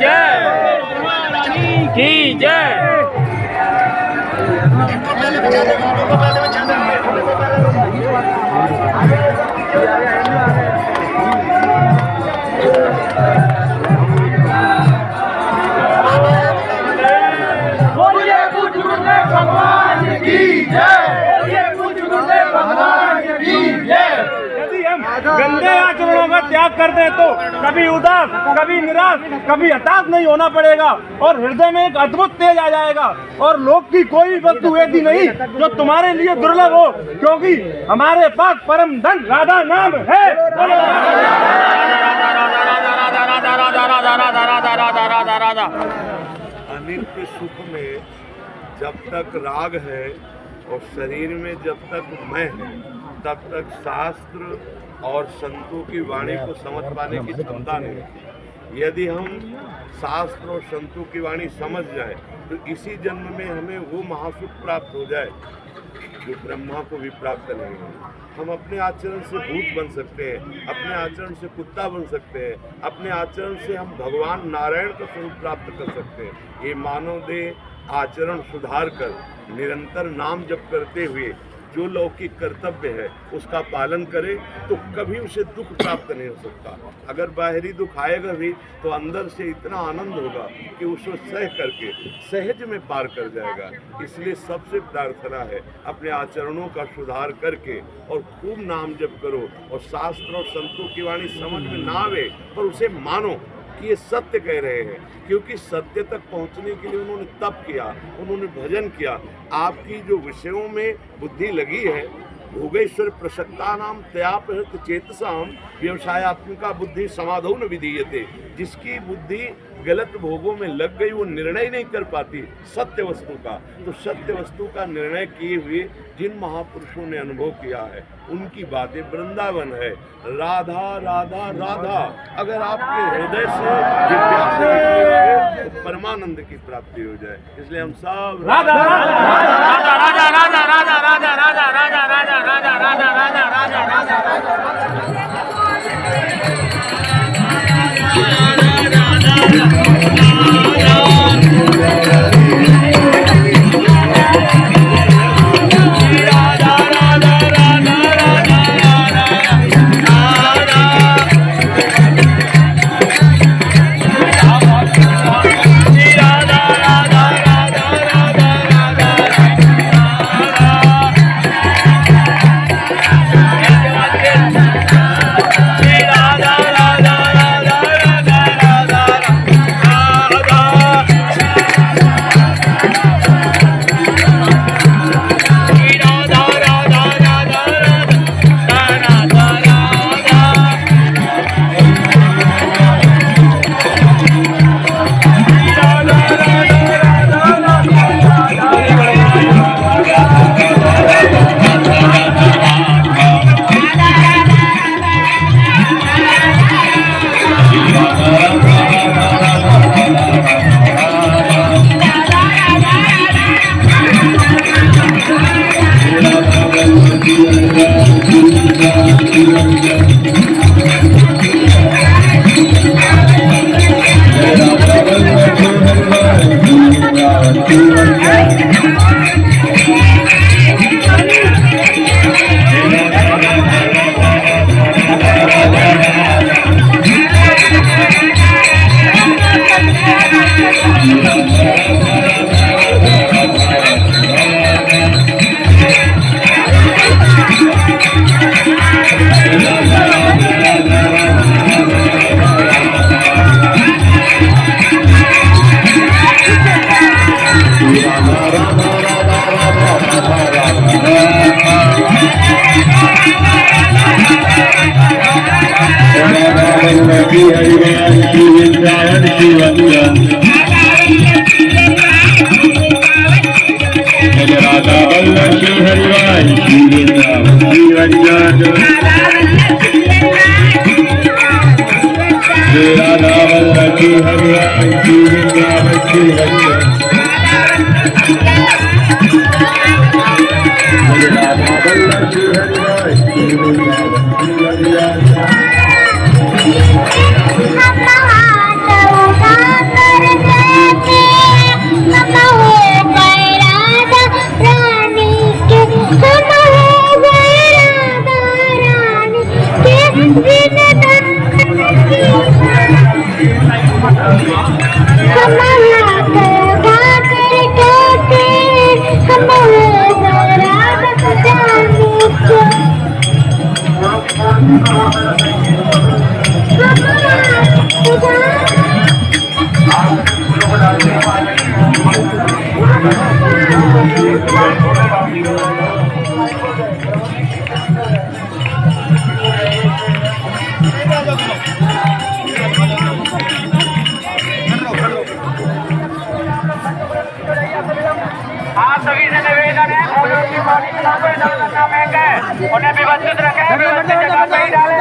जय। गंदे आचरणों का त्याग कर दे तो कभी उदास, कभी निराश, कभी हताश नहीं होना पड़ेगा और हृदय में एक अद्भुत तेज आ जाएगा और लोक की कोई वस्तु ऐसी नहीं जो तुम्हारे लिए दुर्लभ हो, क्योंकि हमारे पास परम धन राधा नाम है। अनित्य सुख में जब तक राग है और शरीर में जब तक मैं है, तब तक शास्त्र और संतों की वाणी को समझ पाने की क्षमता नहीं। यदि हम शास्त्र और संतों की वाणी समझ जाए तो इसी जन्म में हमें वो महासुख प्राप्त हो जाए जो ब्रह्मा को भी प्राप्त नहीं है। हम अपने आचरण से भूत बन सकते हैं, अपने आचरण से कुत्ता बन सकते हैं, अपने आचरण से हम भगवान नारायण का स्वरूप प्राप्त कर सकते हैं। ये मानव देह आचरण सुधार कर निरंतर नाम जप करते हुए जो लौकिक कर्तव्य है उसका पालन करे तो कभी उसे दुख प्राप्त नहीं हो सकता। अगर बाहरी दुख आएगा भी तो अंदर से इतना आनंद होगा कि उसको सह करके सहज में पार कर जाएगा। इसलिए सबसे प्रार्थना है अपने आचरणों का सुधार करके और खूब नाम जप करो और शास्त्र और संतों की वाणी समझ में ना आवे पर उसे मानो कि ये सत्य कह रहे हैं, क्योंकि सत्य तक पहुंचने के लिए उन्होंने तप किया, उन्होंने भजन किया। आपकी जो विषयों में बुद्धि लगी है, भोगेश्वर प्रसक्ता नाम तयापहृत चेतसाम व्यवसायत्मिका बुद्धि समाधौ न विधीयते। जिसकी बुद्धि गलत भोगों में लग गई वो निर्णय नहीं कर पाती सत्य वस्तु का। तो सत्य वस्तु का निर्णय किए हुए जिन महापुरुषों ने अनुभव किया है उनकी बातें वृंदावन है। राधा राधा राधा अगर आपके हृदय से जिज्ञासा तो परमानंद की प्राप्ति हो जाए। इसलिए हम सब Radha Radha Radha Radha Radha Radha Radha Radha Radha Radha Radha Radha Radha Radha Radha Hãy subscribe cho kênh Ghiền Mì Gõ để không bỏ lỡ आप सभी से निवेदन है फूलों की पानी पिलाकर जल करना महंगा है, उन्हें व्यवस्थित रखें, व्यवस्थित जगह पे ही डालें।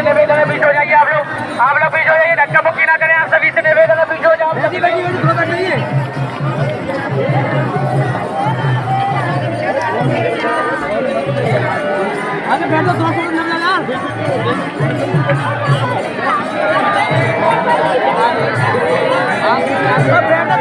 निवेदन है पीछे हो जाइए आप लोग पीछे हो जाइए, धक्का मुक्की ना करें। आप सभी से निवेदन है पीछे हो जाओ। आगे बैठ दो, 2 मिनट लग जाएगा।